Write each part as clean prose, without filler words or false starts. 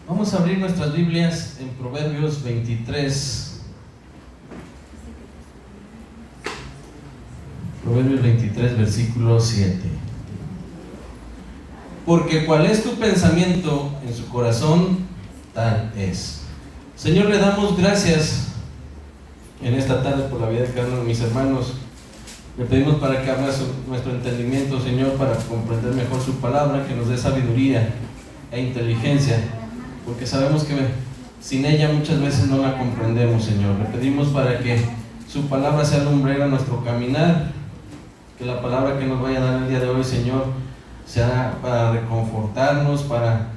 Vamos a abrir nuestras Biblias en Proverbios 23. Proverbios 23, versículo 7. Porque cuál es tu pensamiento en su corazón, tal es. Señor, le damos gracias en esta tarde por la vida de cada uno de mis hermanos. Le pedimos para que abra nuestro entendimiento, Señor, para comprender mejor su palabra, que nos dé sabiduría e inteligencia, porque sabemos que sin ella muchas veces no la comprendemos, Señor. Le pedimos para que su palabra sea lumbrera a nuestro caminar, que la palabra que nos vaya a dar el día de hoy, Señor, sea para reconfortarnos, para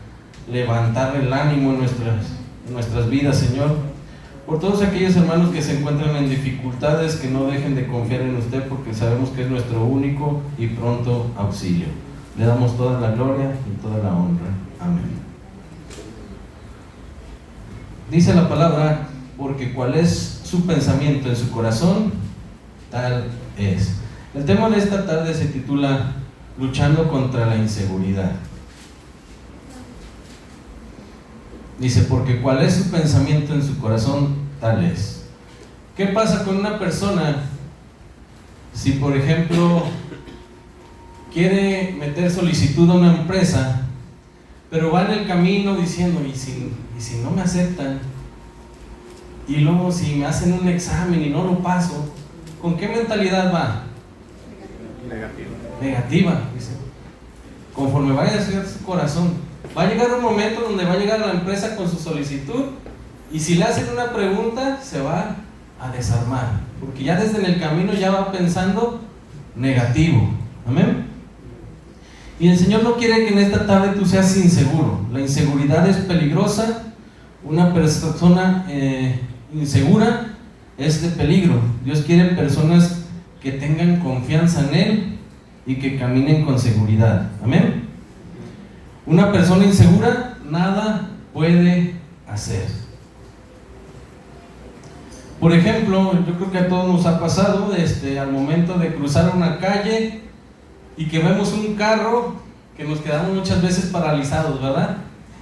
levantar el ánimo en nuestras vidas, Señor. Por todos aquellos hermanos que se encuentran en dificultades, que no dejen de confiar en usted, porque sabemos que es nuestro único y pronto auxilio. Le damos toda la gloria y toda la honra. Amén. Dice la palabra, porque cuál es su pensamiento en su corazón, tal es. El tema de esta tarde se titula Luchando contra la inseguridad. Dice, porque cuál es su pensamiento en su corazón, tal es. ¿Qué pasa con una persona si, por ejemplo, quiere meter solicitud a una empresa, pero va en el camino diciendo, ¿y si no me aceptan? Y luego si me hacen un examen y no lo paso, ¿con qué mentalidad va? Negativa, dice. Conforme vaya a ser su corazón, va a llegar un momento donde va a llegar a la empresa con su solicitud, y si le hacen una pregunta, se va a desarmar, porque ya desde en el camino ya va pensando negativo. Amén. Y el Señor no quiere que en esta tarde tú seas inseguro. La inseguridad es peligrosa. Una persona insegura es de peligro. Dios quiere personas que tengan confianza en Él y que caminen con seguridad. Amén. Una persona insegura nada puede hacer. Por ejemplo, yo creo que a todos nos ha pasado al momento de cruzar una calle y que vemos un carro, que nos quedamos muchas veces paralizados, ¿verdad?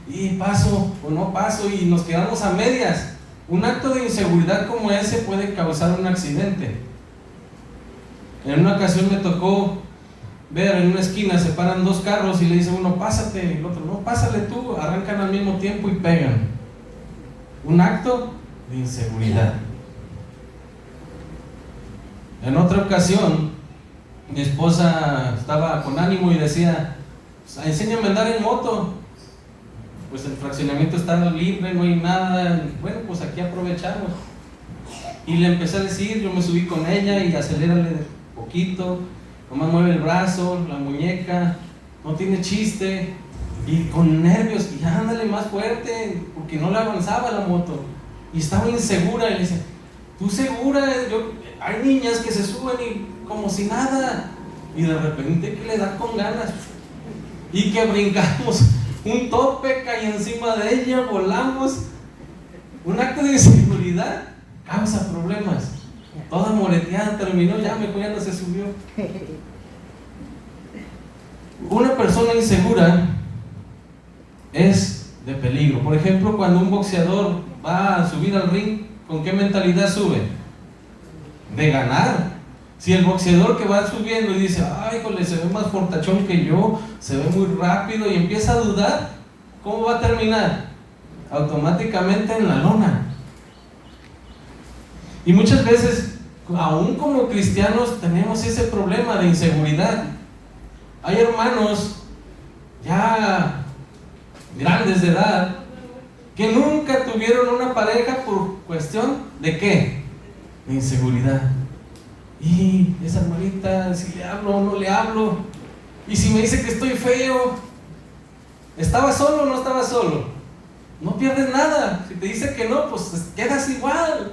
Y paso o no paso, y nos quedamos a medias. Un acto de inseguridad como ese puede causar un accidente. En una ocasión me tocó ver en una esquina, se paran dos carros y le dice uno, pásate, y el otro, no, pásale tú, arrancan al mismo tiempo y pegan. Un acto de inseguridad. En otra ocasión, mi esposa estaba con ánimo y decía, enséñame a andar en moto. Pues el fraccionamiento está libre, no hay nada. Bueno, pues aquí aprovechamos. Y le empecé a decir, yo me subí con ella y acelérale poquito, nomás mueve el brazo, la muñeca, no tiene chiste. Y con nervios, y ándale más fuerte, porque no le avanzaba la moto. Y estaba insegura, y le decía, ¿tú segura? Hay niñas que se suben y como si nada, y de repente que le da con ganas, y que brincamos un tope, caí encima de ella, volamos. Un acto de inseguridad causa problemas. Toda moreteada, terminó, ya mejor ya no se subió. Una persona insegura es de peligro. Por ejemplo, cuando un boxeador va a subir al ring, ¿con qué mentalidad sube? De ganar. Si el boxeador que va subiendo y dice, ay, jole, se ve más fortachón que yo, se ve muy rápido, y empieza a dudar, ¿cómo va a terminar? Automáticamente en la lona. Y muchas veces, aún como cristianos, tenemos ese problema de inseguridad. Hay hermanos ya grandes de edad que nunca tuvieron una pareja por cuestión de ¿qué? De inseguridad. Y esa hermanita, si le hablo o no le hablo, y si me dice que estoy feo, ¿estaba solo o no estaba solo? No pierdes nada. Si te dice que no, pues quedas igual,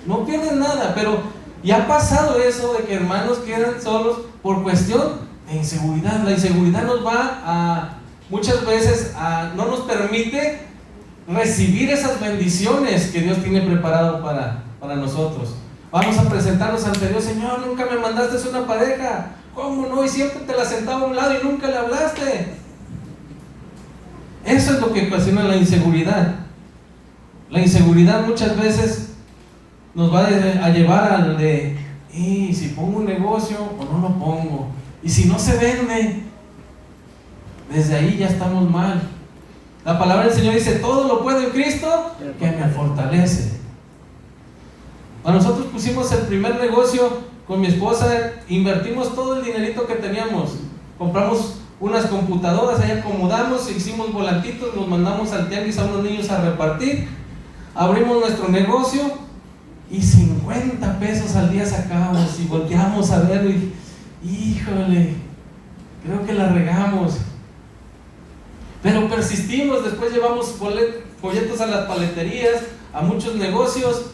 no pierdes nada. Pero ya ha pasado eso de que hermanos quedan solos por cuestión de inseguridad. La inseguridad nos va a, muchas veces, no nos permite recibir esas bendiciones que Dios tiene preparado para nosotros. Vamos a presentarnos ante Dios, Señor, nunca me mandaste una pareja. ¿Cómo no? Y siempre te la sentaba a un lado y nunca le hablaste. Eso es lo que ocasiona la inseguridad. La inseguridad muchas veces nos va a llevar al de, ¿y si pongo un negocio o no lo pongo? ¿Y si no se vende? Desde ahí ya estamos mal. La palabra del Señor dice, todo lo puedo en Cristo que me fortalece. A nosotros pusimos el primer negocio con mi esposa, invertimos todo el dinerito que teníamos, compramos unas computadoras, ahí acomodamos, hicimos volantitos, los mandamos al tianguis a unos niños a repartir, abrimos nuestro negocio y 50 pesos al día sacábamos y volteamos a ver y, híjole, creo que la regamos. Pero persistimos, después llevamos folletos a las paleterías, a muchos negocios,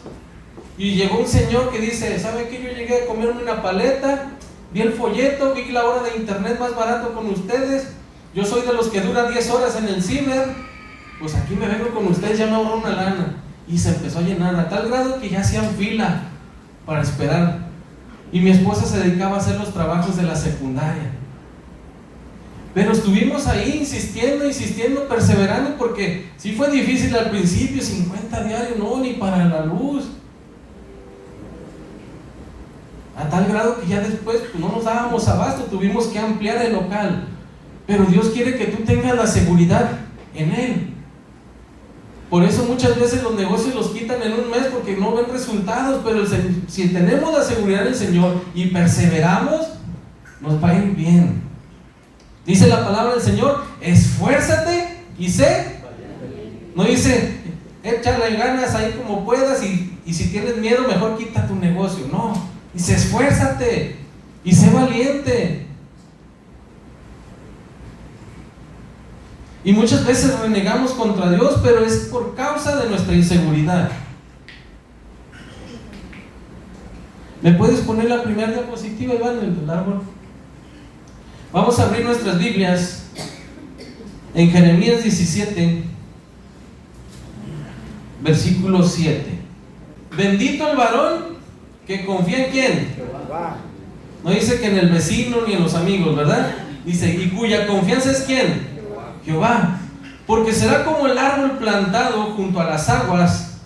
y llegó un señor que dice, ¿sabe qué? Yo llegué a comerme una paleta, vi el folleto, vi la hora de internet más barato con ustedes, yo soy de los que dura 10 horas en el ciber, pues aquí me vengo con ustedes, ya me ahorro una lana. Y se empezó a llenar a tal grado que ya hacían fila para esperar. Y mi esposa se dedicaba a hacer los trabajos de la secundaria. Pero estuvimos ahí insistiendo, perseverando, porque sí fue difícil al principio, 50 diarios, no, ni para la luz. A tal grado que ya después pues, no nos dábamos abasto, tuvimos que ampliar el local. Pero Dios quiere que tú tengas la seguridad en Él. Por eso muchas veces los negocios los quitan en un mes porque no ven resultados, pero si tenemos la seguridad del Señor y perseveramos, nos va a ir bien. Dice la palabra del Señor, esfuérzate y sé. No dice, échale ganas ahí como puedas y si tienes miedo mejor quita tu negocio. No, dice esfuérzate y sé valiente. Y muchas veces renegamos contra Dios, pero es por causa de nuestra inseguridad. ¿Me puedes poner la primera diapositiva, Iván, el árbol? Vamos a abrir nuestras Biblias en Jeremías 17, versículo 7. Bendito el varón que confía en ¿quién? No dice que en el vecino ni en los amigos, ¿verdad? Dice, y cuya confianza es ¿quién? Jehová, porque será como el árbol plantado junto a las aguas,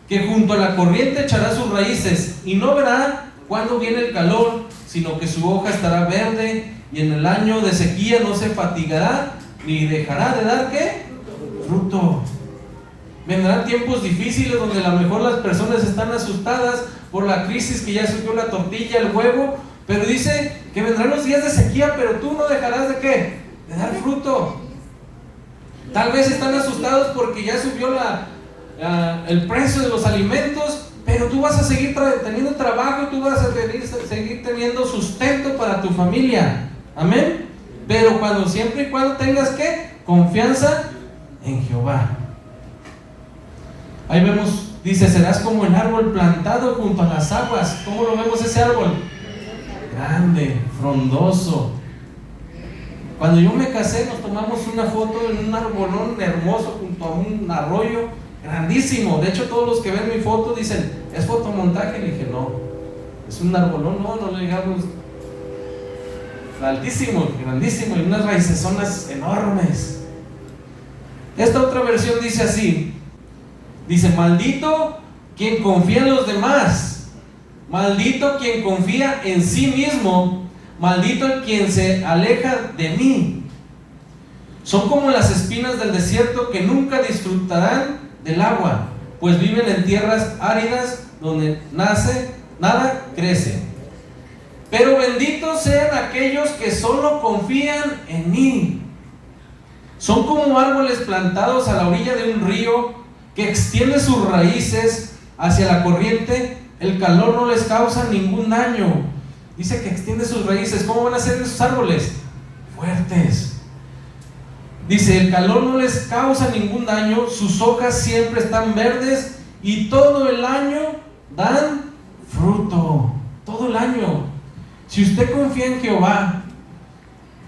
que junto a la corriente echará sus raíces, y no verá cuándo viene el calor, sino que su hoja estará verde, y en el año de sequía no se fatigará, ni dejará de dar ¿qué? Fruto. Vendrán tiempos difíciles donde a lo mejor las personas están asustadas por la crisis que ya subió la tortilla, el huevo, pero dice que vendrán los días de sequía, pero tú no dejarás de ¿qué? De dar fruto. Tal vez están asustados porque ya subió el precio de los alimentos, pero tú vas a seguir teniendo trabajo, tú vas a seguir teniendo sustento para tu familia. Amén. Pero siempre y cuando tengas ¿qué? Confianza en Jehová. Ahí vemos, dice, serás como el árbol plantado junto a las aguas. ¿Cómo lo vemos ese árbol? Grande, frondoso. Cuando yo me casé nos tomamos una foto en un arbolón hermoso junto a un arroyo grandísimo. De hecho todos los que ven mi foto dicen, ¿es fotomontaje? Le dije, no, es un arbolón, no le digamos. Altísimo, grandísimo, y unas raicesonas enormes. Esta otra versión dice así, dice, maldito quien confía en los demás, maldito quien confía en sí mismo, maldito el quien se aleja de mí. Son como las espinas del desierto que nunca disfrutarán del agua, pues viven en tierras áridas donde nada crece. Pero benditos sean aquellos que solo confían en mí. Son como árboles plantados a la orilla de un río que extiende sus raíces hacia la corriente. El calor no les causa ningún daño. Dice que extiende sus raíces. ¿Cómo van a ser esos árboles? Fuertes. Dice, el calor no les causa ningún daño, sus hojas siempre están verdes y todo el año dan fruto. Todo el año. Si usted confía en Jehová,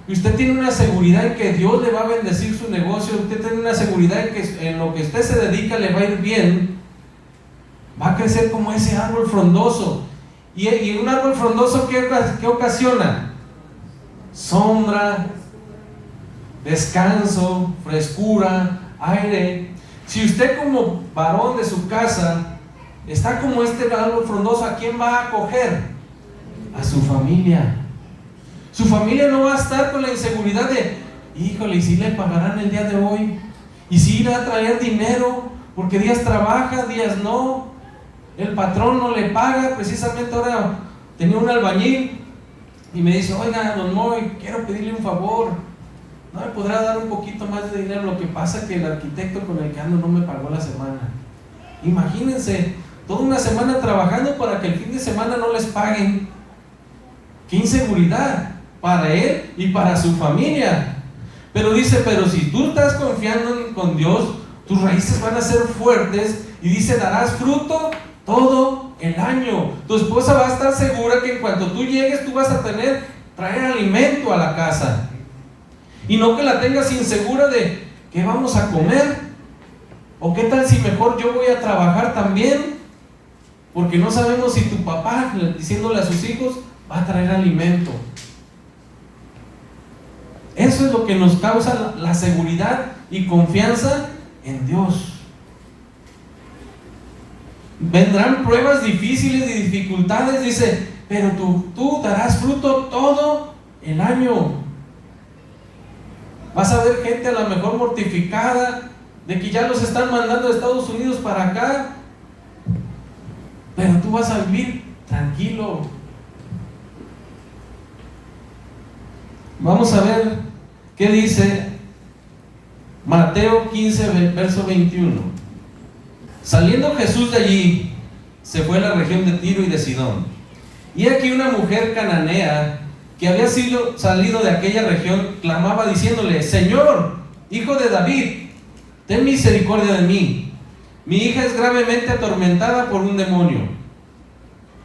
y usted tiene una seguridad en que Dios le va a bendecir su negocio, usted tiene una seguridad en que en lo que usted se dedica le va a ir bien, va a crecer como ese árbol frondoso. Y un árbol frondoso, ¿qué ocasiona? Sombra, descanso, frescura, aire. Si usted como varón de su casa está como este árbol frondoso, ¿a quién va a acoger? A su familia. Su familia no va a estar con la inseguridad de, híjole, ¿y si le pagarán el día de hoy? ¿Y si irá a traer dinero? Porque días trabaja, días no. El patrón no le paga. Precisamente ahora tenía un albañil y me dice, oiga, don Moy, quiero pedirle un favor. ¿No me podrá dar un poquito más de dinero? Lo que pasa es que el arquitecto con el que ando no me pagó la semana. Imagínense, toda una semana trabajando para que el fin de semana no les paguen. ¡Qué inseguridad para él y para su familia! Pero dice, pero si tú estás confiando con Dios, tus raíces van a ser fuertes, y dice, darás fruto todo el año. Tu esposa va a estar segura que en cuanto tú llegues, tú vas a traer alimento a la casa. Y no que la tengas insegura de, ¿qué vamos a comer? ¿O qué tal si mejor yo voy a trabajar también? Porque no sabemos si tu papá, diciéndole a sus hijos, va a traer alimento. Eso es lo que nos causa la seguridad y confianza en Dios. Vendrán pruebas difíciles y dificultades, dice, pero tú darás fruto todo el año. Vas a ver gente a lo mejor mortificada de que ya los están mandando de Estados Unidos para acá, pero tú vas a vivir tranquilo. Vamos a ver qué dice Mateo 15, verso 21. Saliendo Jesús de allí, se fue a la región de Tiro y de Sidón. Y aquí una mujer cananea que había salido de aquella región clamaba diciéndole, Señor, hijo de David, ten misericordia de mí. Mi hija es gravemente atormentada por un demonio.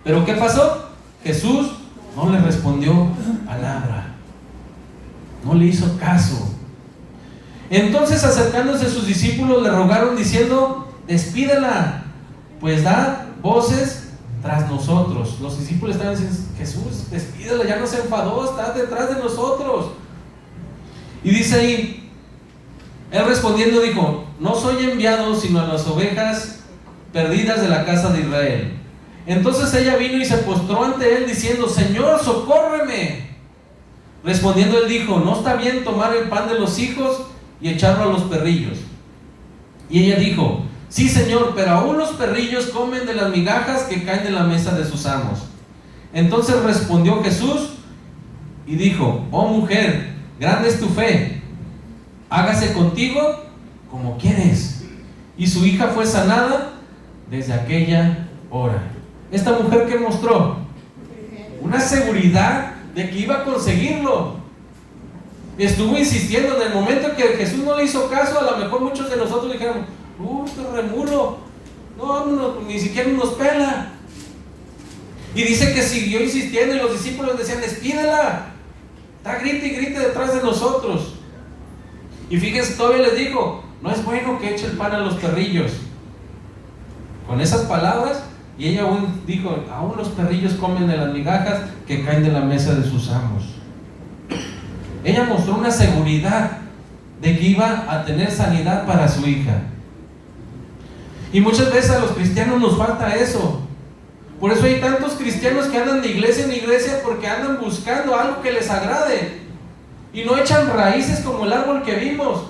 ¿Pero qué pasó? Jesús no le respondió palabra. No le hizo caso. Entonces, acercándose a sus discípulos, le rogaron diciendo, despídela, pues da voces tras nosotros. Los discípulos estaban diciendo, Jesús, despídela, ya no se enfadó, está detrás de nosotros. Y dice ahí, él respondiendo dijo, no soy enviado sino a las ovejas perdidas de la casa de Israel. Entonces ella vino y se postró ante él diciendo, Señor, socórreme. Respondiendo él dijo, no está bien tomar el pan de los hijos y echarlo a los perrillos. Y ella dijo, sí, Señor, pero aún los perrillos comen de las migajas que caen de la mesa de sus amos. Entonces respondió Jesús y dijo, oh mujer, grande es tu fe, hágase contigo como quieres. Y su hija fue sanada desde aquella hora. Esta mujer que mostró una seguridad de que iba a conseguirlo. Estuvo insistiendo. En el momento que Jesús no le hizo caso, a lo mejor muchos de nosotros dijeron, este remulo, no, ni siquiera nos pela. Y dice que siguió insistiendo y los discípulos decían, despídela, está grite y grite detrás de nosotros. Y fíjense, todavía les dijo, no es bueno que eche el pan a los perrillos. Con esas palabras, y ella aún dijo, aún los perrillos comen de las migajas que caen de la mesa de sus amos. Ella mostró una seguridad de que iba a tener sanidad para su hija. Y muchas veces a los cristianos nos falta eso. Por eso hay tantos cristianos que andan de iglesia en iglesia porque andan buscando algo que les agrade y no echan raíces como el árbol que vimos.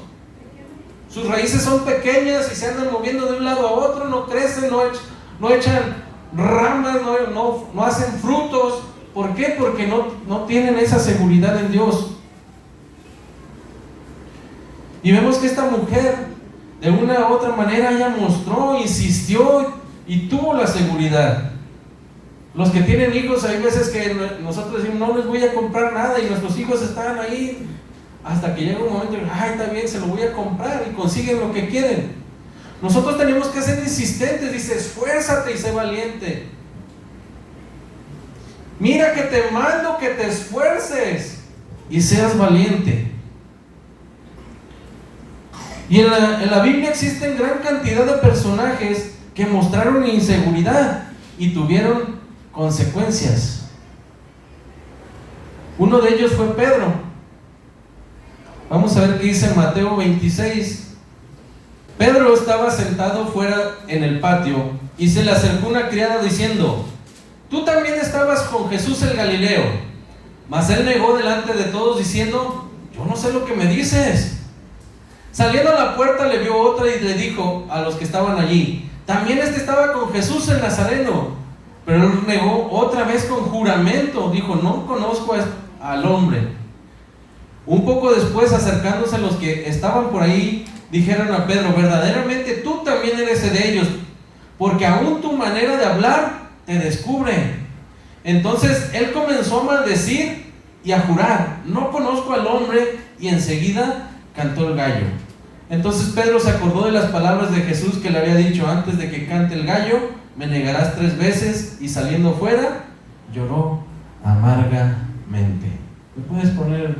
Sus raíces son pequeñas y se andan moviendo de un lado a otro, no crecen, no echan ramas, no hacen frutos. ¿Por qué? Porque no tienen esa seguridad en Dios. Y vemos que esta mujer, de una u otra manera, ella mostró, insistió y tuvo la seguridad. Los que tienen hijos, hay veces que nosotros decimos, no les voy a comprar nada, y nuestros hijos están ahí hasta que llega un momento, está bien, se lo voy a comprar, y consiguen lo que quieren. Nosotros tenemos que ser insistentes, dice, esfuérzate y sé valiente. Mira que te mando que te esfuerces y seas valiente. Y en la Biblia existen gran cantidad de personajes que mostraron inseguridad y tuvieron consecuencias. Uno de ellos fue Pedro. Vamos a ver qué dice Mateo 26. Pedro estaba sentado fuera en el patio y se le acercó una criada diciendo: tú también estabas con Jesús el Galileo. Mas él negó delante de todos diciendo: yo no sé lo que me dices. Saliendo a la puerta le vio otra y le dijo a los que estaban allí: también estaba con Jesús el Nazareno. Pero él negó otra vez con juramento, dijo: no conozco al hombre. Un poco después, acercándose a los que estaban por ahí, dijeron a Pedro: verdaderamente tú también eres de ellos, porque aún tu manera de hablar te descubre. Entonces él comenzó a maldecir y a jurar: no conozco al hombre, y enseguida cantó el gallo. Entonces Pedro se acordó de las palabras de Jesús que le había dicho: antes de que cante el gallo, me negarás 3 veces, y saliendo fuera, lloró amargamente. ¿Me puedes poner el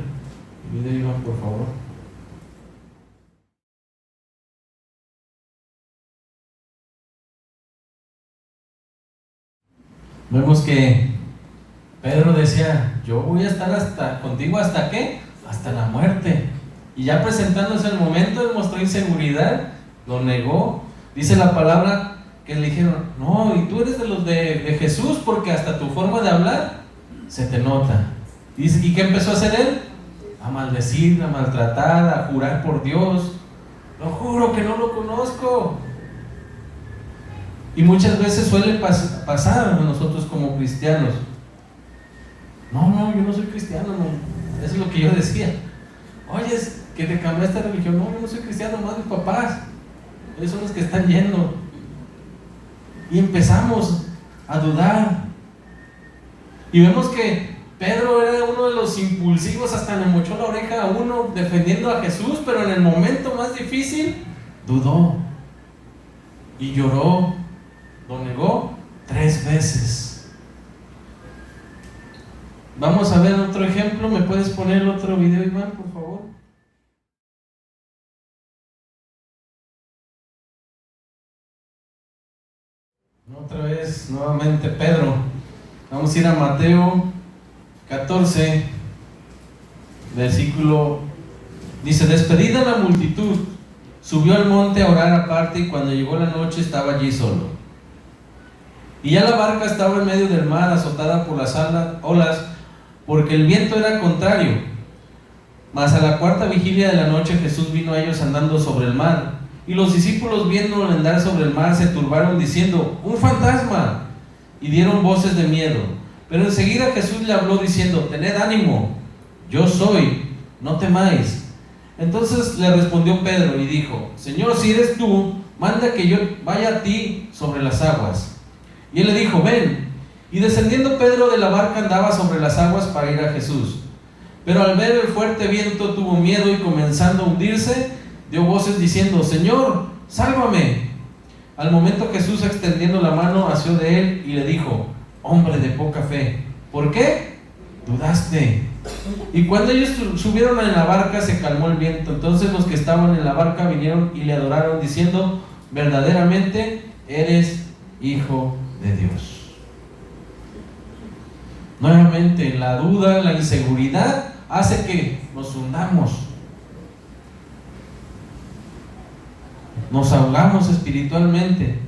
video, Iván, por favor? Vemos que Pedro decía: yo voy a estar contigo hasta ¿qué? Hasta la muerte. Y ya presentándose el momento, él mostró inseguridad, lo negó. Dice la palabra que le dijeron: no, y tú eres de los de Jesús, porque hasta tu forma de hablar se te nota. ¿Y qué empezó a hacer él? A maldecir, a maltratar, a jurar por Dios: lo juro que no lo conozco. Y muchas veces suele pasar a nosotros como cristianos: no, yo no soy cristiano, no. Eso es lo que yo decía. Oye, es que te cambiaste de religión. No, yo no soy cristiano, más mis papás. Ellos son los que están yendo. Y empezamos a dudar. Y vemos que Pedro era uno de los impulsivos, hasta le mochó la oreja a uno defendiendo a Jesús, pero en el momento más difícil dudó y lloró, lo negó 3 veces. Vamos a ver otro ejemplo. ¿Me puedes poner el otro video, Iván, por favor? Otra vez, nuevamente Pedro. Vamos a ir a Mateo 14, versículo. Dice: despedida la multitud, subió al monte a orar aparte, y cuando llegó la noche estaba allí solo. Y ya la barca estaba en medio del mar, azotada por las olas, porque el viento era contrario. Mas a la 4ª vigilia de la noche Jesús vino a ellos andando sobre el mar. Y los discípulos, viéndolo andar sobre el mar, se turbaron diciendo: ¡un fantasma! Y dieron voces de miedo. Pero enseguida Jesús le habló diciendo: tened ánimo, yo soy, no temáis. Entonces le respondió Pedro y dijo: Señor, si eres tú, manda que yo vaya a ti sobre las aguas. Y él le dijo: ven. Y descendiendo Pedro de la barca, andaba sobre las aguas para ir a Jesús. Pero al ver el fuerte viento tuvo miedo, y comenzando a hundirse, dio voces diciendo: Señor, sálvame. Al momento Jesús, extendiendo la mano, asió de él y le dijo: hombre de poca fe, ¿por qué dudaste? Y cuando ellos subieron en la barca, se calmó el viento. Entonces los que estaban en la barca vinieron y le adoraron, diciendo: verdaderamente eres Hijo de Dios. Nuevamente, la duda, la inseguridad hace que nos hundamos, nos ahogamos espiritualmente.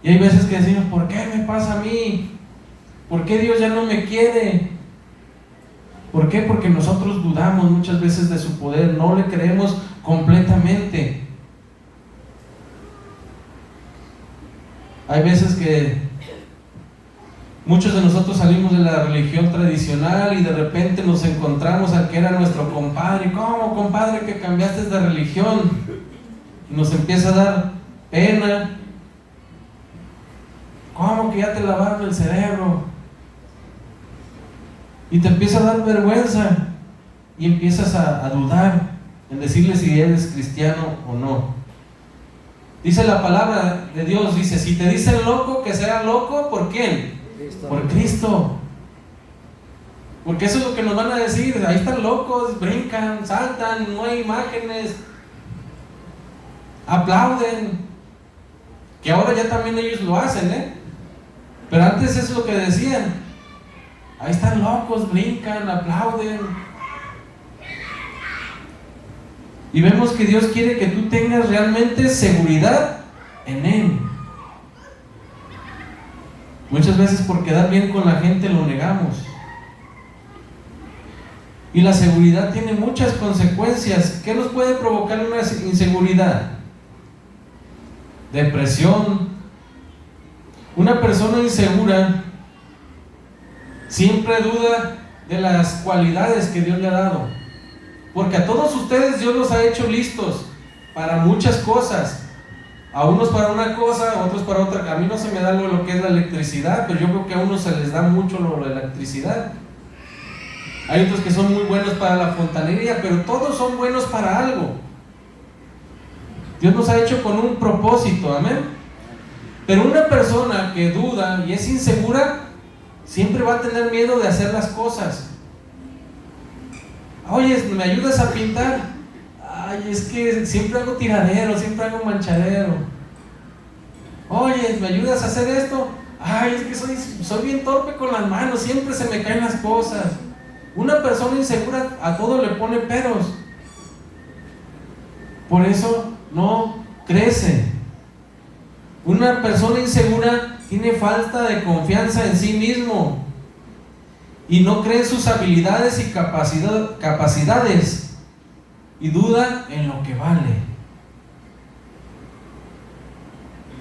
Y hay veces que decimos: ¿por qué me pasa a mí? ¿Por qué Dios ya no me quiere? ¿Por qué? Porque nosotros dudamos muchas veces de su poder, no le creemos completamente. Hay veces que muchos de nosotros salimos de la religión tradicional y de repente nos encontramos al que era nuestro compadre. ¿Cómo, compadre, que cambiaste de religión? Y nos empieza a dar pena. ¿Cómo que ya te lavaron el cerebro? Y te empieza a dar vergüenza y empiezas a dudar en decirle si eres cristiano o no. Dice la palabra de Dios, dice: si te dicen loco, que sea loco, ¿por quién? Cristo. Por Cristo. Porque eso es lo que nos van a decir: ahí están locos, brincan, saltan, no hay imágenes, aplauden. Que ahora ya también ellos lo hacen, pero antes es lo que decían: ahí están locos, brincan, aplauden. Y vemos que Dios quiere que tú tengas realmente seguridad en Él. Muchas veces por quedar bien con la gente lo negamos. Y la seguridad tiene muchas consecuencias. ¿Qué nos puede provocar una inseguridad? Depresión. Una persona insegura siempre duda de las cualidades que Dios le ha dado. Porque a todos ustedes Dios los ha hecho listos para muchas cosas. A unos para una cosa, a otros para otra. A mí no se me da lo que es la electricidad, pero yo creo que a unos se les da mucho la electricidad. Hay otros que son muy buenos para la fontanería, pero todos son buenos para algo. Dios nos ha hecho con un propósito, amén. Pero una persona que duda y es insegura, siempre va a tener miedo de hacer las cosas. Oye, ¿me ayudas a pintar? Ay, es que siempre hago tiradero, siempre hago manchadero. Oye, ¿me ayudas a hacer esto? Ay, es que soy bien torpe con las manos, siempre se me caen las cosas. Una persona insegura a todo le pone peros. Por eso no crece. Una persona insegura tiene falta de confianza en sí mismo y no cree en sus habilidades y capacidades y duda en lo que vale.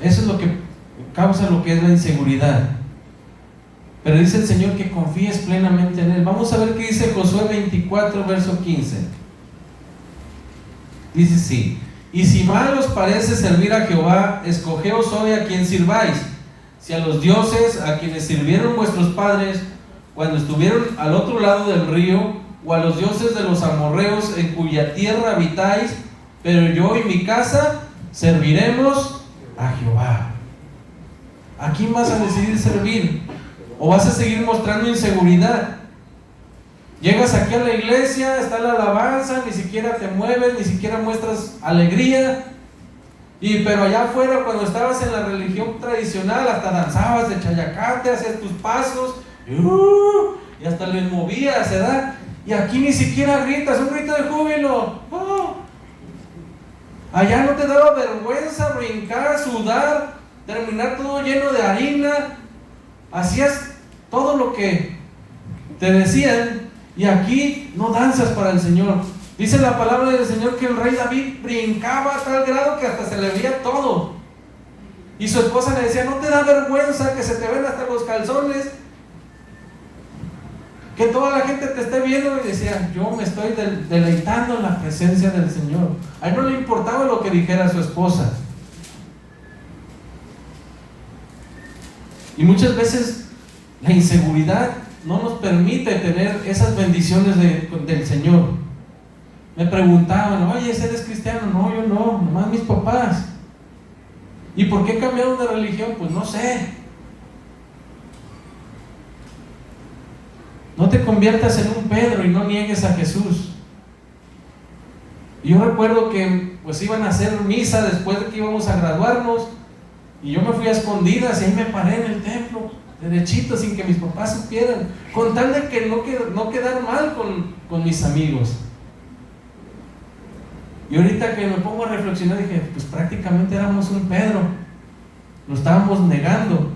Eso es lo que causa lo que es la inseguridad. Pero dice el Señor que confíes plenamente en Él. Vamos a ver qué dice Josué 24, verso 15. Dice así: y si mal os parece servir a Jehová, escogeos hoy a quien sirváis, si a los dioses a quienes sirvieron vuestros padres cuando estuvieron al otro lado del río, o a los dioses de los amorreos en cuya tierra habitáis, pero yo y mi casa serviremos a Jehová. ¿A quién vas a decidir servir? ¿O vas a seguir mostrando inseguridad? Llegas aquí a la iglesia, está la alabanza, ni siquiera te mueves, ni siquiera muestras alegría. Pero allá afuera, cuando estabas en la religión tradicional, hasta danzabas de chayacate, hacías tus pasos, y hasta les movías, ¿verdad? Y aquí ni siquiera gritas, un grito de júbilo. Allá no te daba vergüenza brincar, sudar, terminar todo lleno de harina. Hacías todo lo que te decían, y aquí no danzas para el Señor. Dice la palabra del Señor que el rey David brincaba a tal grado que hasta se le veía todo. Y su esposa le decía: ¿no te da vergüenza que se te ven hasta los calzones? Que toda la gente te esté viendo. Y decía: yo me estoy deleitando en la presencia del Señor. A él no le importaba lo que dijera su esposa. Y muchas veces la inseguridad no nos permite tener esas bendiciones del Señor. Me preguntaban: oye, ¿eres cristiano? No, yo no, nomás mis papás. ¿Y por qué cambiaron de religión? Pues no sé. No te conviertas en un Pedro y no niegues a Jesús. Y yo recuerdo que pues iban a hacer misa después de que íbamos a graduarnos, y yo me fui a escondidas y ahí me paré en el templo, derechito, sin que mis papás supieran, con tal de que no quedar mal con mis amigos. Y ahorita que me pongo a reflexionar, dije: pues prácticamente éramos un Pedro, lo estábamos negando.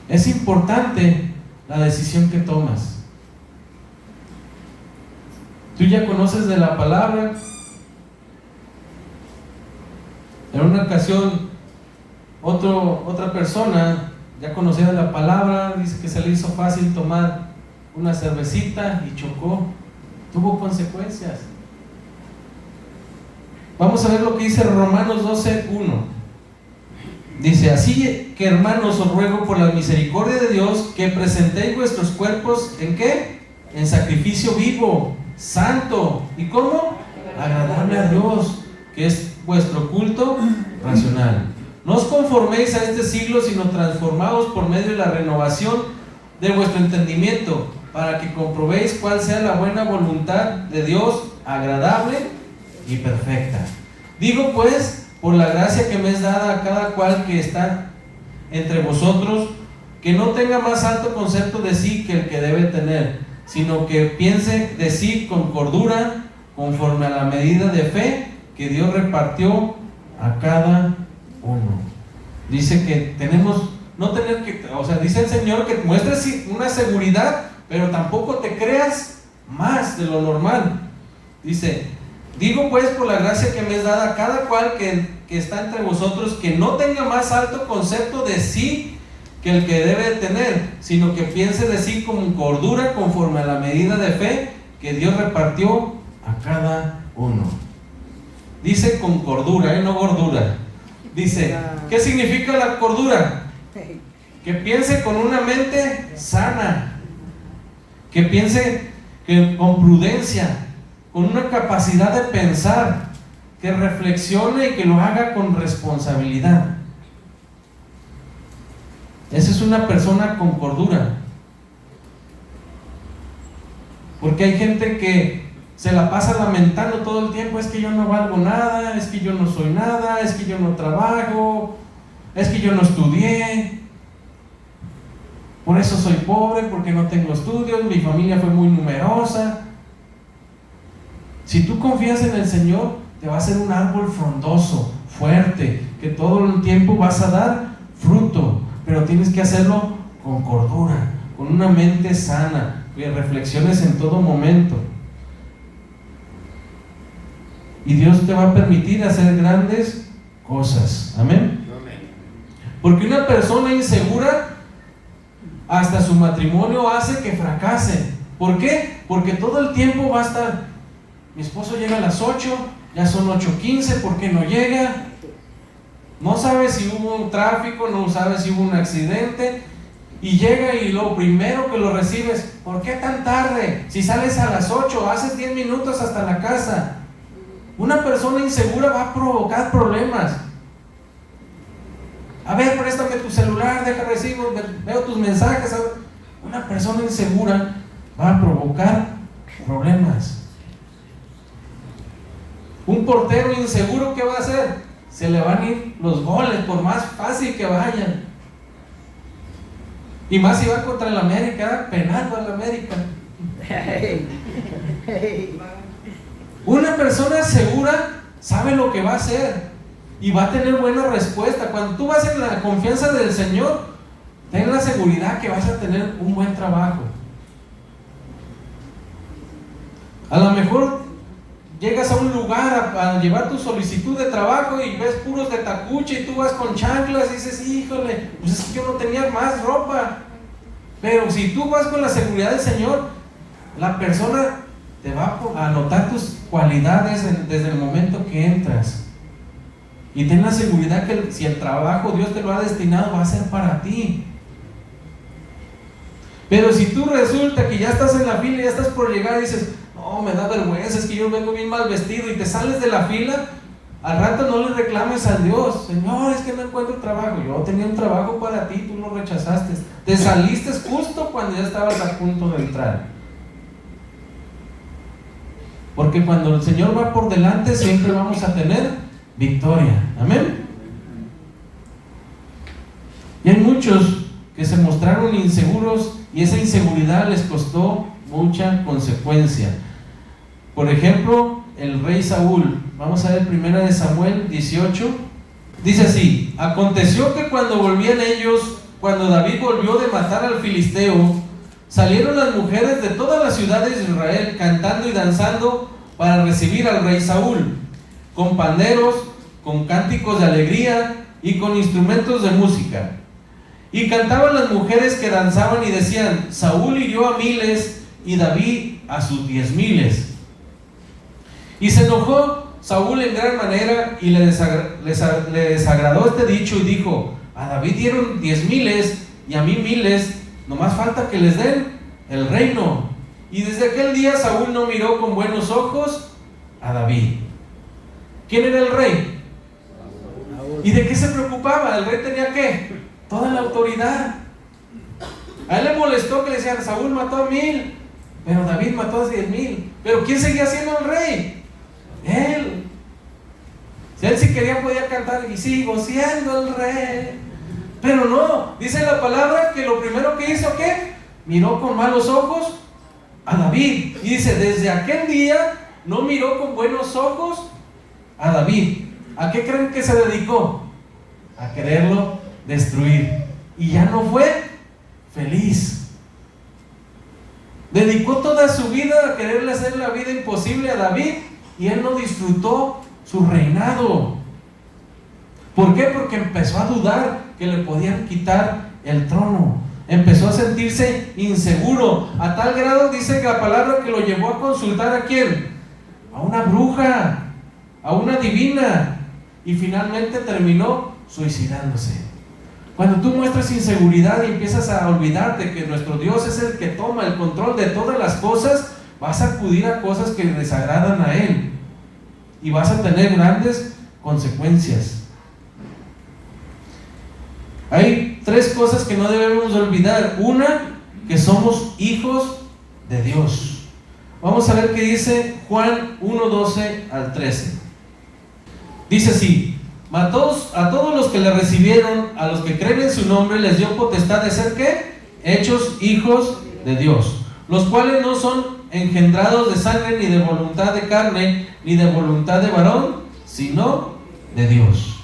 Es importante la decisión que tomas. Tú ya conoces de la palabra. En una ocasión, otra persona ya conocía de la palabra, dice que se le hizo fácil tomar una cervecita y chocó. Tuvo consecuencias. Vamos a ver lo que dice Romanos 12:1. Dice: así que, hermanos, os ruego por la misericordia de Dios que presentéis vuestros cuerpos, ¿en qué? En sacrificio vivo, santo, ¿y cómo? Agradable a Dios, que es vuestro culto racional. No os conforméis a este siglo, sino transformaos por medio de la renovación de vuestro entendimiento, para que comprobéis cuál sea la buena voluntad de Dios, agradable y perfecta. Digo pues, por la gracia que me es dada a cada cual que está entre vosotros, que no tenga más alto concepto de sí que el que debe tener, sino que piense de sí con cordura, conforme a la medida de fe que Dios repartió a cada uno. Dice que tenemos, no tener que, o sea, dice el Señor que muestres una seguridad, pero tampoco te creas más de lo normal. Dice, digo pues por la gracia que me es dada a cada cual que está entre vosotros, que no tenga más alto concepto de sí que el que debe tener, sino que piense de sí con cordura, conforme a la medida de fe que Dios repartió a cada uno. Dice con cordura, no gordura. Dice, ¿qué significa la cordura? Que piense con una mente sana, que piense con prudencia, con una capacidad de pensar, que reflexione y que lo haga con responsabilidad. Esa es una persona con cordura. Porque hay gente que se la pasa lamentando todo el tiempo: es que yo no valgo nada, es que yo no soy nada, es que yo no trabajo, es que yo no estudié, por eso soy pobre, porque no tengo estudios, mi familia fue muy numerosa. Si tú confías en el Señor, te va a hacer un árbol frondoso, fuerte, que todo el tiempo vas a dar fruto, pero tienes que hacerlo con cordura, con una mente sana, que reflexiones en todo momento. Y Dios te va a permitir hacer grandes cosas. Amén. Porque una persona insegura, hasta su matrimonio hace que fracase. ¿Por qué? Porque todo el tiempo va a estar: mi esposo llega a las 8, ya son 8:15, ¿por qué no llega? No sabe si hubo un tráfico, no sabe si hubo un accidente, y llega y lo primero que lo recibes: ¿por qué tan tarde? Si sales a las 8, haces 10 minutos hasta la casa. Una persona insegura va a provocar problemas. A ver, préstame tu celular, deja recibo, veo tus mensajes. A ver. Una persona insegura va a provocar problemas. Un portero inseguro, ¿qué va a hacer? Se le van a ir los goles, por más fácil que vayan. Y más si va contra el América, penando al América. Una persona segura sabe lo que va a hacer y va a tener buena respuesta. Cuando tú vas en la confianza del Señor, ten la seguridad que vas a tener un buen trabajo. A lo mejor llegas a un lugar a llevar tu solicitud de trabajo y ves puros de tacuche y tú vas con chanclas y dices: híjole, pues es que yo no tenía más ropa. Pero si tú vas con la seguridad del Señor, la persona te va a notar tus cualidades desde el momento que entras. Y ten la seguridad que si el trabajo Dios te lo ha destinado, va a ser para ti. Pero si tú resulta que ya estás en la fila y ya estás por llegar y dices: no, me da vergüenza, es que yo vengo bien mal vestido, y te sales de la fila, al rato no le reclames a Dios: Señor, es que no encuentro trabajo. Yo tenía un trabajo para ti, tú lo rechazaste. Te saliste justo cuando ya estabas a punto de entrar. Porque cuando el Señor va por delante, siempre vamos a tener victoria. Amén. Y hay muchos que se mostraron inseguros y esa inseguridad les costó mucha consecuencia. Por ejemplo, el rey Saúl. Vamos a ver 1 Samuel 18. Dice así: aconteció que cuando volvían ellos, cuando David volvió de matar al filisteo, salieron las mujeres de todas las ciudades de Israel cantando y danzando para recibir al rey Saúl, con panderos, con cánticos de alegría y con instrumentos de música. Y cantaban las mujeres que danzaban y decían: Saúl hirió a miles y David a sus 10,000. Y se enojó Saúl en gran manera y le desagradó este dicho y dijo: a David dieron 10,000 y a mí 1,000, nomás falta que les den el reino. Y desde aquel día Saúl no miró con buenos ojos a David. ¿Quién era el rey? ¿Y de qué se preocupaba? El rey tenía ¿qué? Toda la autoridad. A él le molestó que le decían: Saúl mató a 1,000, pero David mató a 10,000. Pero ¿quién seguía siendo el rey? Él. Si él sí quería, podía cantar: y sigo siendo el rey. Pero no, dice la palabra que lo primero que hizo, ¿qué? Miró con malos ojos a David. Y dice, desde aquel día no miró con buenos ojos a David. ¿A qué creen que se dedicó? A quererlo destruir. Y ya no fue feliz. Dedicó toda su vida a quererle hacer la vida imposible a David, y él no disfrutó su reinado. ¿Por qué? Porque empezó a dudar que le podían quitar el trono. Empezó a sentirse inseguro, a tal grado, dice que la palabra, que lo llevó a consultar ¿a quién? A una bruja, a una adivina, y finalmente terminó suicidándose. Cuando tú muestras inseguridad y empiezas a olvidarte que nuestro Dios es el que toma el control de todas las cosas, vas a acudir a cosas que desagradan a Él, y vas a tener grandes consecuencias. Hay tres cosas que no debemos olvidar. Una, que somos hijos de Dios. Vamos a ver qué dice Juan 1:12 al 13. Dice así: a todos los que le recibieron, a los que creen en su nombre, les dio potestad de ser ¿qué? Hechos hijos de Dios, los cuales no son engendrados de sangre, ni de voluntad de carne, ni de voluntad de varón, sino de Dios.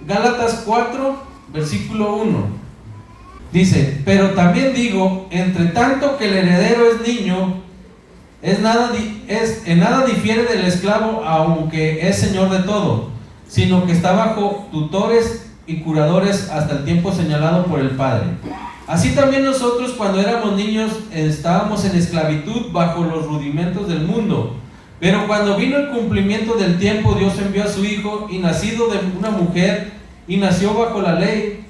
Gálatas 4, versículo 1. Dice: pero también digo, entre tanto que el heredero es niño, en nada difiere del esclavo, aunque es señor de todo, sino que está bajo tutores y curadores hasta el tiempo señalado por el Padre. Así también nosotros, cuando éramos niños, estábamos en esclavitud bajo los rudimentos del mundo. Pero cuando vino el cumplimiento del tiempo, Dios envió a su Hijo, y nacido de una mujer, y nació bajo la ley,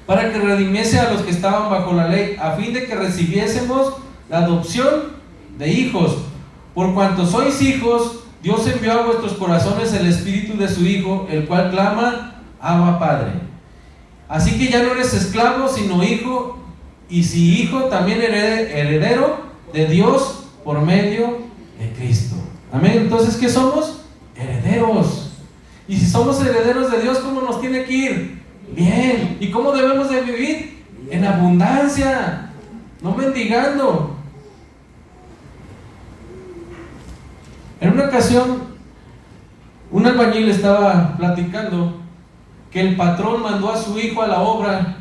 para que redimiese a los que estaban bajo la ley, a fin de que recibiésemos la adopción de hijos. Por cuanto sois hijos, Dios envió a vuestros corazones el espíritu de su Hijo, el cual clama: Abba, Padre. Así que ya no eres esclavo, sino hijo, y si hijo, también heredero de Dios por medio de Cristo. Amén. Entonces, ¿qué somos? Herederos. Y si somos herederos de Dios, ¿cómo nos tiene que ir? Bien. ¿Y cómo debemos de vivir? En abundancia, no mendigando. En una ocasión, un albañil estaba platicando que el patrón mandó a su hijo a la obra,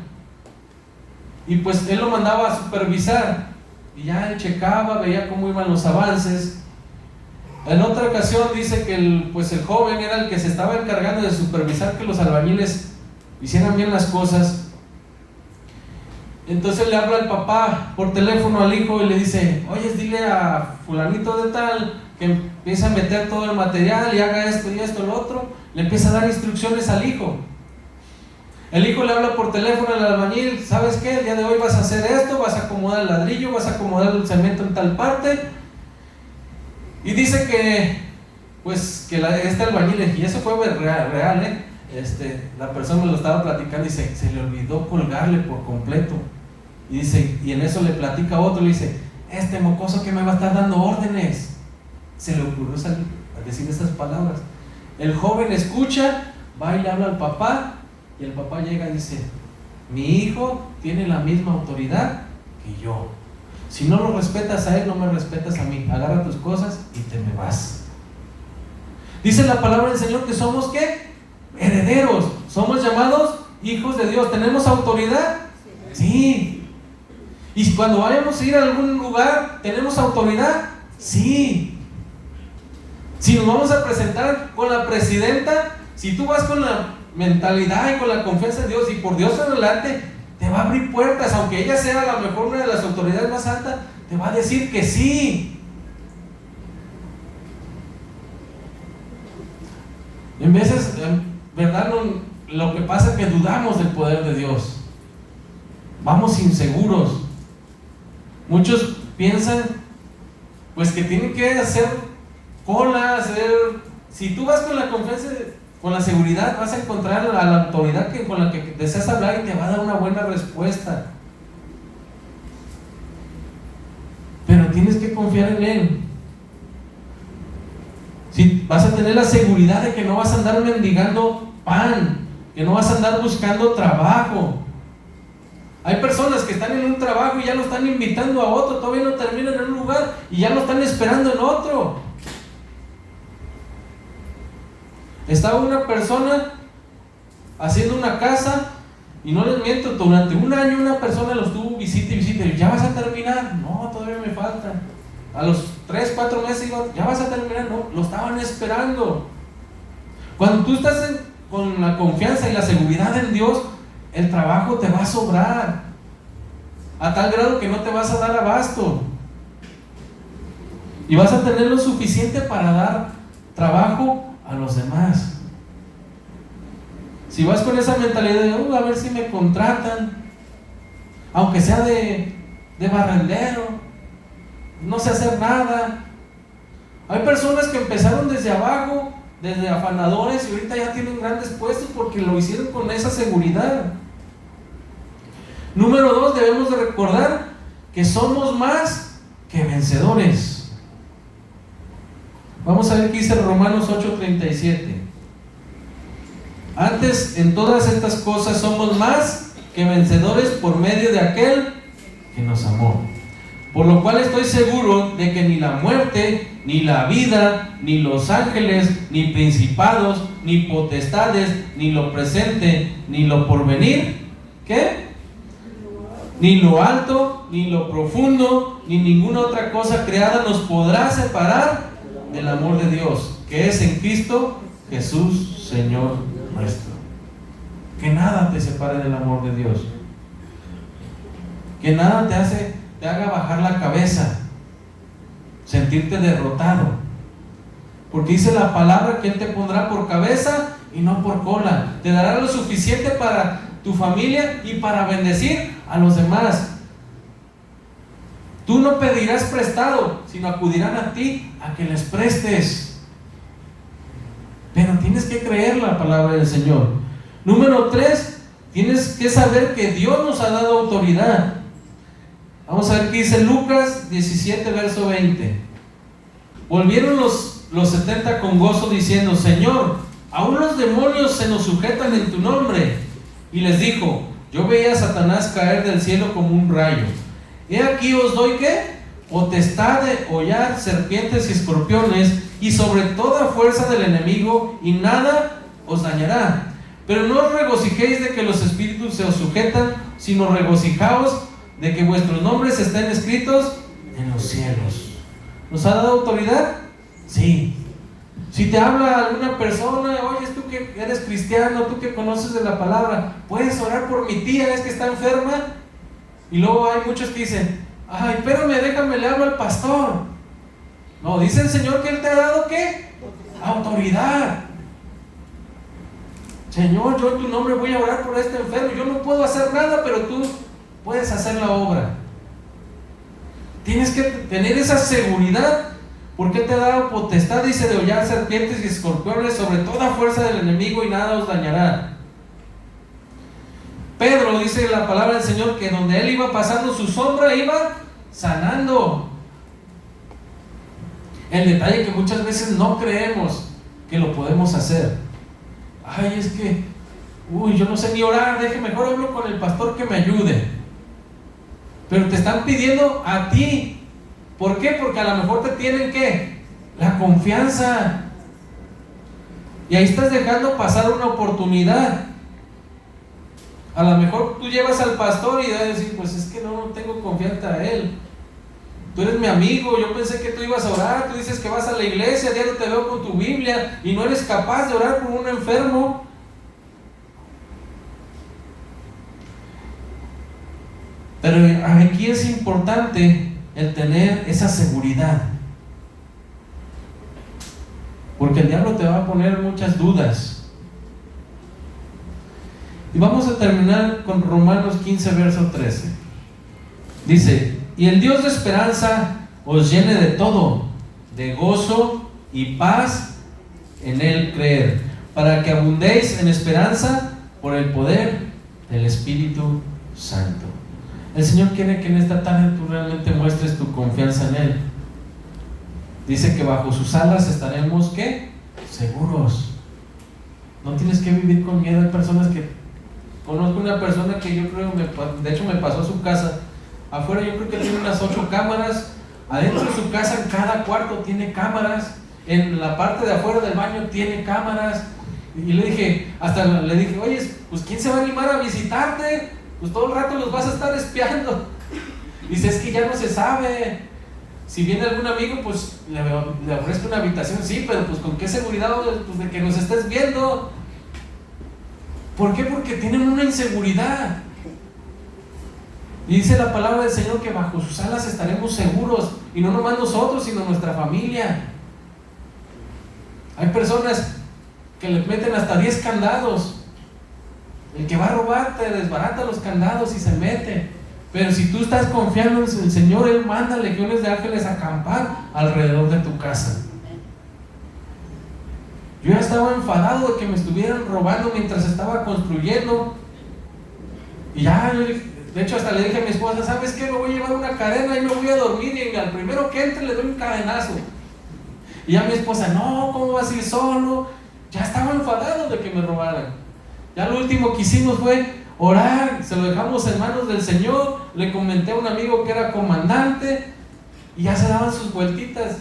y pues él lo mandaba a supervisar, y ya él checaba, veía cómo iban los avances. En otra ocasión dice que el joven era el que se estaba encargando de supervisar que los albañiles hicieran bien las cosas. Entonces le habla el papá por teléfono al hijo y le dice: oye, dile a fulanito de tal que empiece a meter todo el material y haga esto y esto, lo otro. Le empieza a dar instrucciones al hijo. El hijo le habla por teléfono al albañil: ¿sabes qué? El día de hoy vas a hacer esto, vas a acomodar el ladrillo, vas a acomodar el cemento en tal parte. Y dice que este albañil, y eso fue real, la persona me lo estaba platicando, y se le olvidó colgarle por completo. Y dice, y en eso le platica a otro, le dice: este mocoso que me va a estar dando órdenes. Se le ocurrió decir esas palabras. El joven escucha, va y le habla al papá, y el papá llega y dice: mi hijo tiene la misma autoridad que yo. Si no lo respetas a él, no me respetas a mí. Agarra tus cosas y te me vas. Dice la palabra del Señor que somos ¿qué? Herederos. Somos llamados hijos de Dios. ¿Tenemos autoridad? Sí. ¿Y cuando vayamos a ir a algún lugar, tenemos autoridad? Sí. Si nos vamos a presentar con la presidenta, si tú vas con la mentalidad y con la confianza en Dios, y por Dios adelante, te va a abrir puertas. Aunque ella sea a lo mejor una de las autoridades más altas, te va a decir que sí. En veces, ¿verdad? Lo que pasa es que dudamos del poder de Dios. Vamos inseguros. Muchos piensan pues que tienen que hacer cola, si tú vas con la confianza, con la seguridad, vas a encontrar a la autoridad con la que deseas hablar, y te va a dar una buena respuesta. Pero tienes que confiar en Él. Si vas a tener la seguridad de que no vas a andar mendigando pan, que no vas a andar buscando trabajo. Hay personas que están en un trabajo y ya lo están invitando a otro, todavía no terminan en un lugar y ya lo están esperando en otro. Estaba una persona haciendo una casa, y no les miento, durante un año una persona lo estuvo visita y visita, y ya vas a terminar, no, todavía me falta. A los 3, 4 meses iba, ya vas a terminar, no, lo estaban esperando. Cuando tú estás con la confianza y la seguridad en Dios, el trabajo te va a sobrar, a tal grado que no te vas a dar abasto, y vas a tener lo suficiente para dar trabajo a los demás. Si vas con esa mentalidad de a ver si me contratan, aunque sea de barrendero, no sé hacer nada. Hay personas que empezaron desde abajo, desde afanadores, y ahorita ya tienen grandes puestos porque lo hicieron con esa seguridad. Número 2, debemos de recordar que somos más que vencedores. Vamos a ver qué dice Romanos 8:37. Antes, en todas estas cosas somos más que vencedores por medio de aquel que nos amó. Por lo cual estoy seguro de que ni la muerte, ni la vida, ni los ángeles, ni principados, ni potestades, ni lo presente, ni lo porvenir, ¿qué? Ni lo alto, ni lo profundo, ni ninguna otra cosa creada nos podrá separar del amor de Dios, que es en Cristo Jesús, Señor nuestro. Que nada te separe del amor de Dios. Que nada te haga bajar la cabeza, sentirte derrotado. Porque dice la palabra que Él te pondrá por cabeza y no por cola. Te dará lo suficiente para tu familia y para bendecir a los demás. Tú no pedirás prestado, sino acudirán a ti a que les prestes. Pero tienes que creer la palabra del Señor. Número 3, tienes que saber que Dios nos ha dado autoridad. Vamos a ver qué dice Lucas 17, verso 20. Volvieron los 70 con gozo diciendo: Señor, aún los demonios se nos sujetan en tu nombre. Y les dijo: yo veía a Satanás caer del cielo como un rayo. He aquí os doy ¿qué? Potestad de hollar serpientes y escorpiones, y sobre toda fuerza del enemigo, y nada os dañará. Pero no os regocijéis de que los espíritus se os sujetan, sino regocijaos de que vuestros nombres estén escritos en los cielos. ¿Nos ha dado autoridad? Sí. Si te habla alguna persona: oye, tú que eres cristiano, tú que conoces de la palabra, ¿puedes orar por mi tía? Es que está enferma. Y luego hay muchos que dicen: ay, espérame, déjame, le hablo al pastor. No, dice el Señor que Él te ha dado ¿qué? Autoridad. Señor, yo en tu nombre voy a orar por este enfermo. Yo no puedo hacer nada, pero tú puedes hacer la obra. Tienes que tener esa seguridad, porque Él te ha dado potestad, dice, de hollar serpientes y escorpiones sobre toda fuerza del enemigo, y nada os dañará. Pedro dice en la palabra del Señor que donde él iba pasando su sombra, iba sanando. El detalle que muchas veces no creemos que lo podemos hacer. Ay, es que yo no sé ni orar, mejor hablo con el pastor que me ayude. Pero te están pidiendo a ti. ¿Por qué? Porque a lo mejor te tienen ¿qué? La confianza. Y ahí estás dejando pasar una oportunidad. A lo mejor tú llevas al pastor y vas a decir: pues es que no tengo confianza a él. Tú eres mi amigo, yo pensé que tú ibas a orar. Tú dices que vas a la iglesia, diario te veo con tu Biblia, y no eres capaz de orar por un enfermo. Pero aquí es importante el tener esa seguridad, porque el diablo te va a poner muchas dudas. Y vamos a terminar con Romanos 15, verso 13. Dice: y el Dios de esperanza os llene de todo, de gozo y paz en Él creer, para que abundéis en esperanza por el poder del Espíritu Santo. El Señor quiere que en esta tarde tú realmente muestres tu confianza en Él. Dice que bajo sus alas estaremos ¿qué? Seguros. No tienes que vivir con miedo. Hay personas que Conozco una persona que yo creo, de hecho me pasó a su casa. Afuera yo creo que tiene unas 8 cámaras. Adentro de su casa, en cada cuarto tiene cámaras. En la parte de afuera del baño tiene cámaras. Y le dije, oye, pues ¿quién se va a animar a visitarte? Pues todo el rato los vas a estar espiando. Dice, es que ya no se sabe. Si viene algún amigo, pues le ofrezco una habitación, sí, pero pues ¿con qué seguridad pues, de que nos estés viendo? ¿Por qué? Porque tienen una inseguridad. Y dice la palabra del Señor que bajo sus alas estaremos seguros, y no nomás nosotros, sino nuestra familia. Hay personas que le meten hasta 10 candados. El que va a robar te desbarata los candados y se mete. Pero si tú estás confiando en el Señor, Él manda legiones de ángeles a acampar alrededor de tu casa. Yo ya estaba enfadado de que me estuvieran robando mientras estaba construyendo. Y ya, de hecho hasta le dije a mi esposa, ¿sabes qué? Me voy a llevar una cadena y me voy a dormir, y al primero que entre le doy un cadenazo. Y ya mi esposa, no, ¿cómo vas a ir solo? Ya estaba enfadado de que me robaran. Ya lo último que hicimos fue orar, se lo dejamos en manos del Señor. Le comenté a un amigo que era comandante y ya se daban sus vueltitas.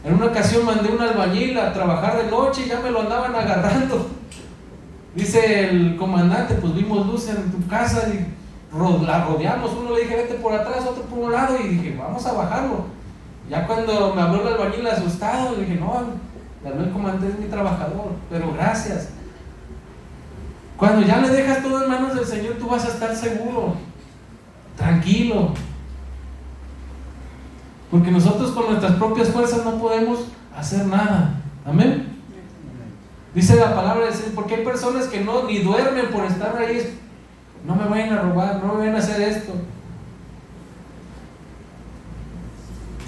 En una ocasión mandé un albañil a trabajar de noche y ya me lo andaban agarrando. Dice el comandante, pues vimos luz en tu casa y la rodeamos. Uno le dije, vete por atrás, otro por un lado, y dije, vamos a bajarlo. Ya cuando me habló el albañil asustado, le dije, no, el comandante es mi trabajador, pero gracias. Cuando ya le dejas todo en manos del Señor, tú vas a estar seguro, tranquilo. Porque nosotros con nuestras propias fuerzas no podemos hacer nada. Amén. Dice la palabra del Señor, porque hay personas que no ni duermen por estar ahí. No me vayan a robar, no me vayan a hacer esto.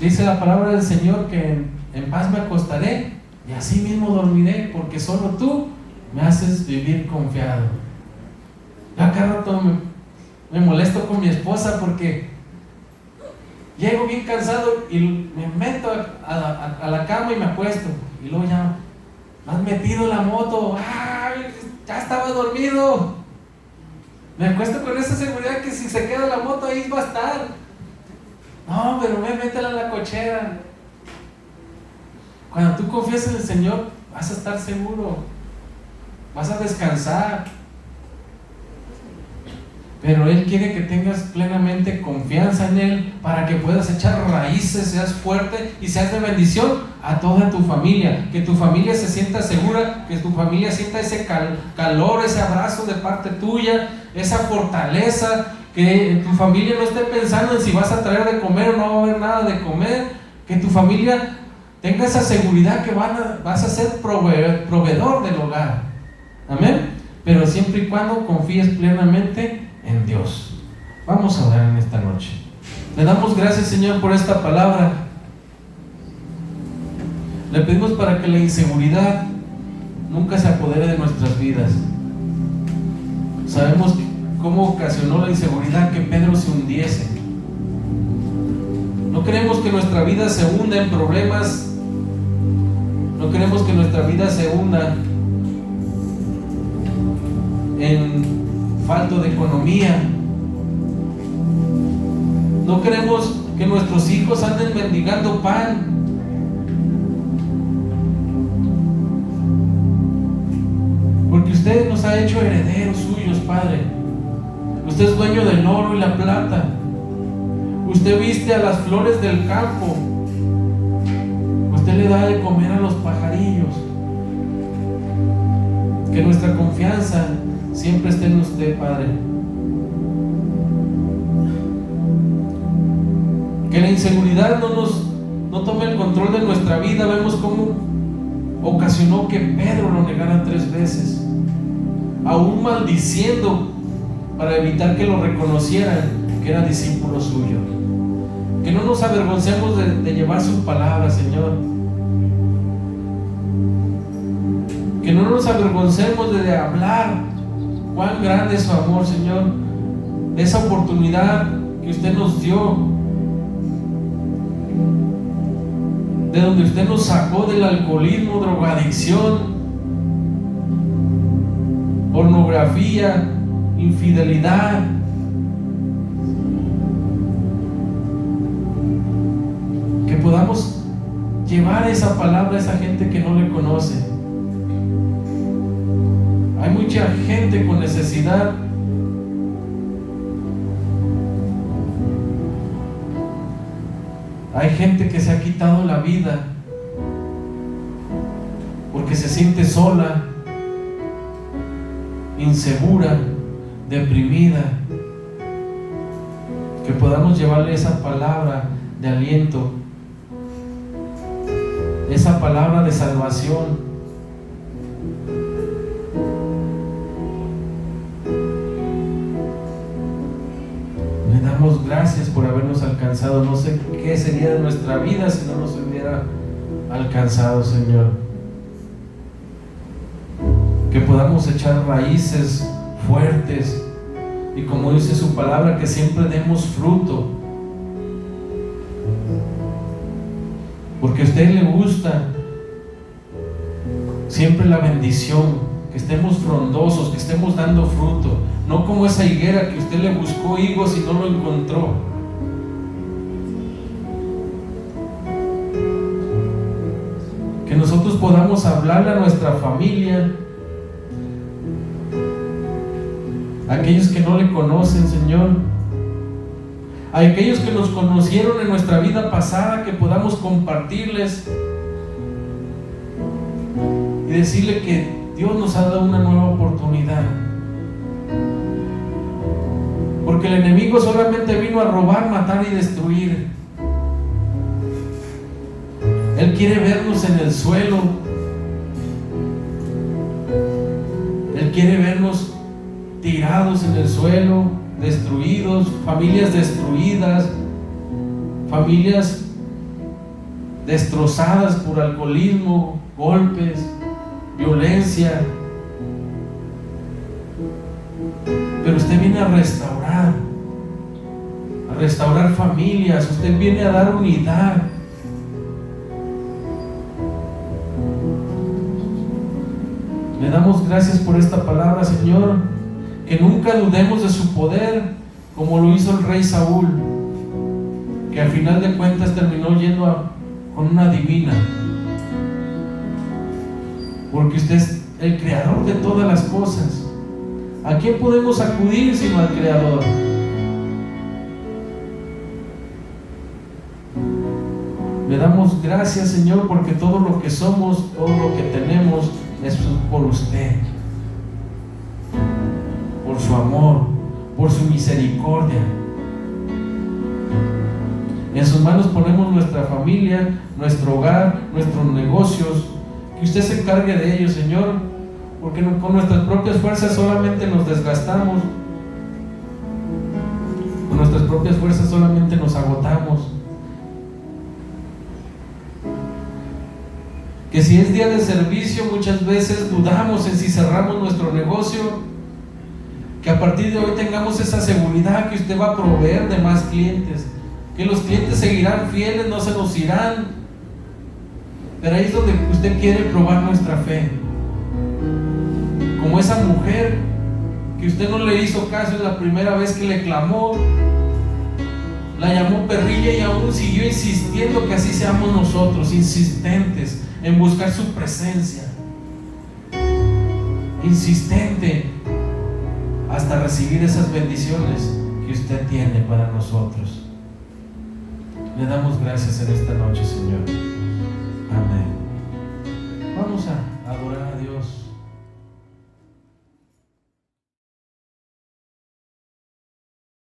Dice la palabra del Señor que en paz me acostaré y así mismo dormiré, porque solo tú me haces vivir confiado. Yo a cada rato me molesto con mi esposa porque llego bien cansado y me meto a la cama y me acuesto. Y luego ya me has metido la moto. ¡Ay! Ya estaba dormido. Me acuesto con esa seguridad que si se queda la moto ahí va a estar. No, pero métela en la cochera. Cuando tú confías en el Señor, vas a estar seguro. Vas a descansar. Pero Él quiere que tengas plenamente confianza en Él para que puedas echar raíces, seas fuerte y seas de bendición a toda tu familia. Que tu familia se sienta segura, que tu familia sienta ese calor, ese abrazo de parte tuya, esa fortaleza. Que tu familia no esté pensando en si vas a traer de comer o no va a haber nada de comer. Que tu familia tenga esa seguridad que vas a ser proveedor del hogar. Amén. Pero siempre y cuando confíes plenamente en Dios. Vamos a orar en esta noche. Le damos gracias, Señor, por esta palabra. Le pedimos para que la inseguridad nunca se apodere de nuestras vidas. Sabemos cómo ocasionó la inseguridad que Pedro se hundiese. No queremos que nuestra vida se hunda en problemas. No queremos que nuestra vida se hunda en falta de economía. No queremos que nuestros hijos anden mendigando pan. Porque usted nos ha hecho herederos suyos, Padre. Usted es dueño del oro y la plata. Usted viste a las flores del campo. Usted le da de comer a los pajarillos. Que nuestra confianza siempre esté en usted, Padre. Que la inseguridad no tome el control de nuestra vida. Vemos cómo ocasionó que Pedro lo negara 3 veces, aún maldiciendo para evitar que lo reconocieran que era discípulo suyo. Que no nos avergoncemos de llevar su palabra, Señor. Que no nos avergoncemos de hablar cuán grande es su amor, Señor, de esa oportunidad que usted nos dio, de donde usted nos sacó del alcoholismo, drogadicción, pornografía, infidelidad. Que podamos llevar esa palabra a esa gente que no le conoce. Hay mucha gente con necesidad. Hay gente que se ha quitado la vida porque se siente sola, insegura, deprimida. Que podamos llevarle esa palabra de aliento, esa palabra de salvación. Le damos gracias por habernos alcanzado. No sé qué sería de nuestra vida si no nos hubiera alcanzado, Señor. Que podamos echar raíces fuertes y, como dice su palabra, que siempre demos fruto, porque a usted le gusta siempre la bendición, que estemos frondosos, que estemos dando fruto, no como esa higuera que usted le buscó higos y no lo encontró. Que nosotros podamos hablarle a nuestra familia, a aquellos que no le conocen, Señor, a aquellos que nos conocieron en nuestra vida pasada, que podamos compartirles y decirle que Dios nos ha dado una nueva oportunidad, porque el enemigo solamente vino a robar, matar y destruir. Él quiere vernos en el suelo. Él quiere vernos tirados en el suelo, destruidos, familias destruidas, familias destrozadas por alcoholismo, golpes, violencia. Pero usted viene a restaurar familias. Usted viene a dar unidad. Le damos gracias por esta palabra, Señor, que nunca dudemos de su poder, como lo hizo el rey Saúl, que al final de cuentas terminó yendo con una divina, porque usted es el creador de todas las cosas. ¿A quién podemos acudir sino al creador? Le damos gracias, Señor, porque todo lo que somos, todo lo que tenemos es por usted, por su amor, por su misericordia. En sus manos ponemos nuestra familia, nuestro hogar, nuestros negocios. Que usted se encargue de ellos, Señor, porque con nuestras propias fuerzas solamente nos desgastamos. Con nuestras propias fuerzas solamente nos agotamos. Que si es día de servicio, muchas veces dudamos en si cerramos nuestro negocio. Que a partir de hoy tengamos esa seguridad que usted va a proveer de más clientes, que los clientes seguirán fieles, no se nos irán. Pero ahí es donde usted quiere probar nuestra fe, como esa mujer que usted no le hizo caso en la primera vez que le clamó, la llamó perrilla y aún siguió insistiendo. Que así seamos nosotros, insistentes en buscar su presencia, insistente hasta recibir esas bendiciones que usted tiene para nosotros. Le damos gracias en esta noche, Señor. Amén. Vamos a